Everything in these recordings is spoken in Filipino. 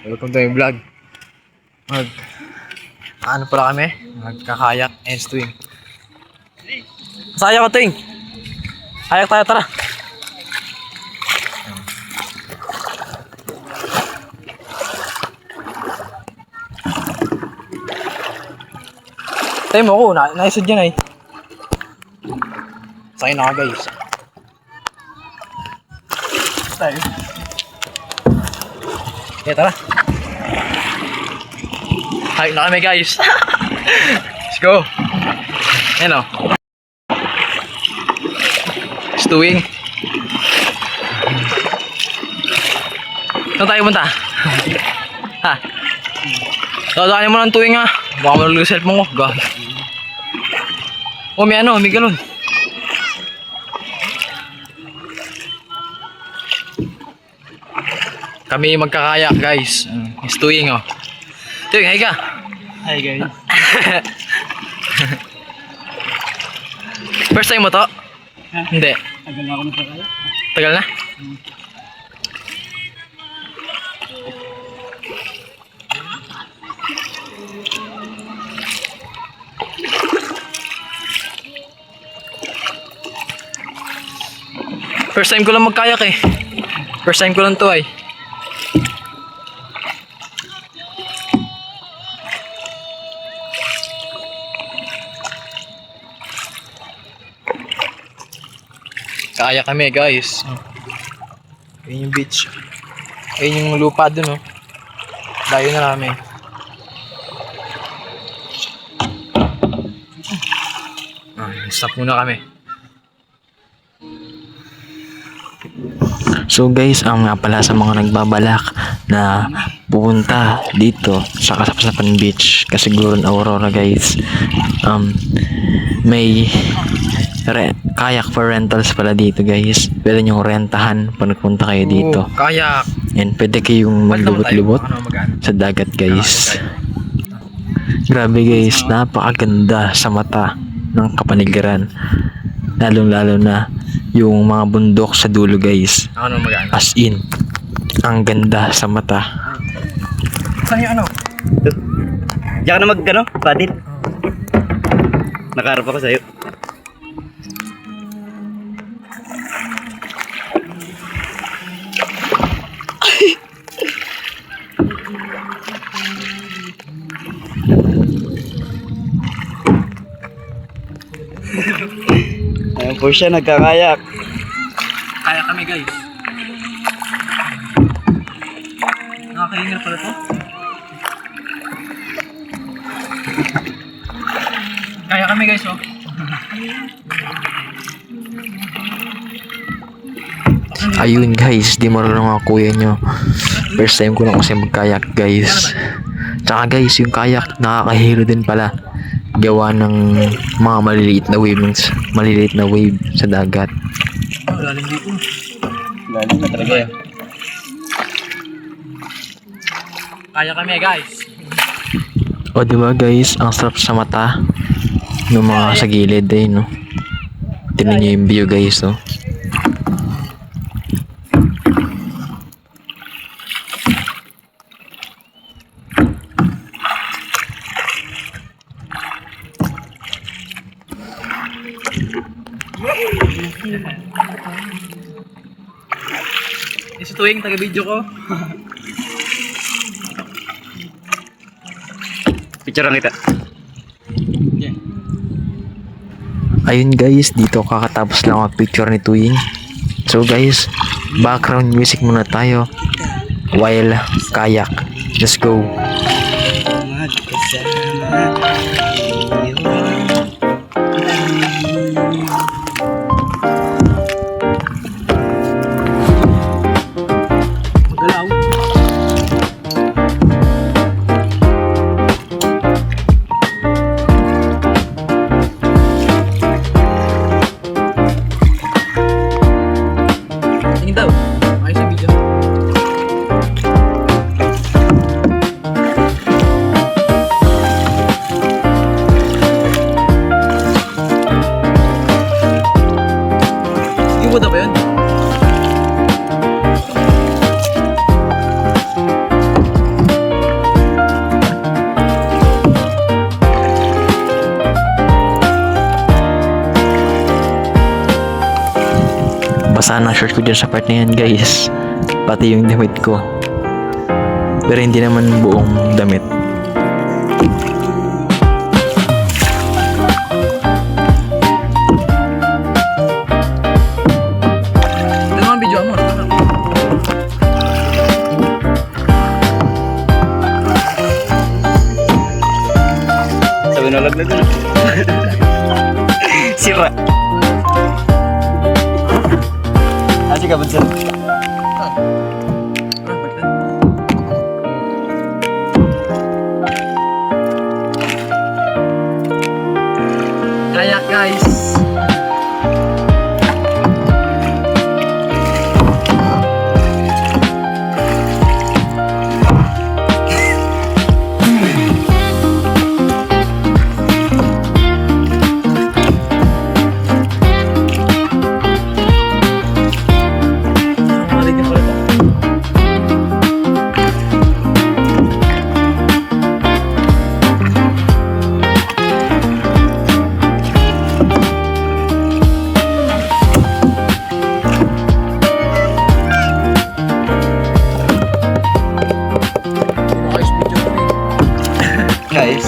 Welcome to my vlog. Ano pala kami? Magkakayak and swim. Saya ko, Ting! Kayak tayo, tara! Tayo mo ko, naisod yan eh. Sakay na ka, guys. Tayo. Okay, tara. Hike na kami, guys. Let's go. Ayan o. Stewing. Saan tayo punta? Ha? Dadaanin mo ng tuwing ha. Baka malulog sa cellphone ko. God. Oh, may ano, may galon. Kami magkakayak, guys. Stewing oh. Tuwing, hi ka. Hi guys. First time mo to? Hindi. Tagal na ako nagkakaya. Tagal na? First time ko lang magkayak eh. First time ko lang to ay. Kaya kami guys. Ayun yung beach. Ayun yung lupa dun oh. Layo na namin. Stop muna kami. So guys, nga pala sa mga nagbabalak na pupunta dito sa Kasapasapan Beach, Kasiguran, Aurora guys, may kayak for rentals pala dito guys. Pwede nyo rentahan pag nagpunta kayo dito. Kayak. And pwede kayong maglubot-lubot sa dagat guys. Grabe guys, napakaganda sa mata ng kapaligiran. Lalong-lalo na yung mga bundok sa dulo guys. Ano mag-ano? As in, ang ganda sa mata. Saan yung ano? Diyan ka na mag-ano? Paddle? Nakaharap ako sa'yo. Ayan po siya, nagkakayak. Kaya kami guys. Nakakahingal pala to. Kaya kami guys oh. Ayun guys, di marunong ang kuya nyo. First time ko lang kasi magkayak guys. Tsaka guys, yung kayak nakakahilo din pala. Gawa ng mga maliliit na wave sa dagat. Lalim dito. Lalim na talaga yan. Kaya kami guys. O diba guys, ang sarap sa mata ng mga sa gilid eh no. Tingnan nyo yung view guys no. Isa tuwing taga-video ko. Picture lang kita. Ayun guys, dito kakatapos lang ang picture ni Tuwing. So guys, background music muna tayo while kayak. Let's go. Magalaw. Tingin daw. Ayos sa video. sana short ko dyan sa part na yan guys. Pati yung damit ko. Pero hindi naman buong damit. Ito naman video mo. Sabi na laglag na. Sira. Asik ka, Bunso? Kayak guys. Guys.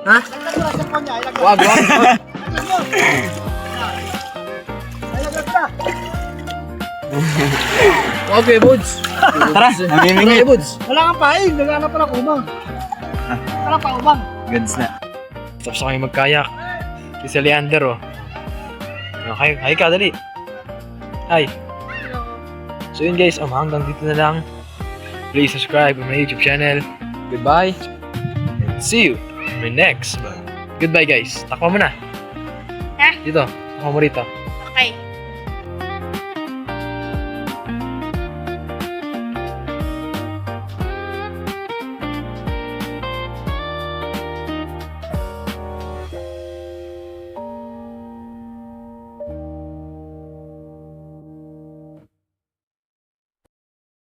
Ha? Wag. Wag eh, Buds. Tara, namimingit. Buds. Wala kang paing, naghanap pa ng umang. Wala pa umang. Goods na. Tapos kami magkayak. Si Leander, oh. Hi ka, dali. Hi. So yun guys, hanggang dito na lang. Please subscribe to my YouTube channel. Goodbye. And see you in my next vlog. Goodbye guys. Takbo mo na. Ha? Dito. Takbo mo rito. Okay.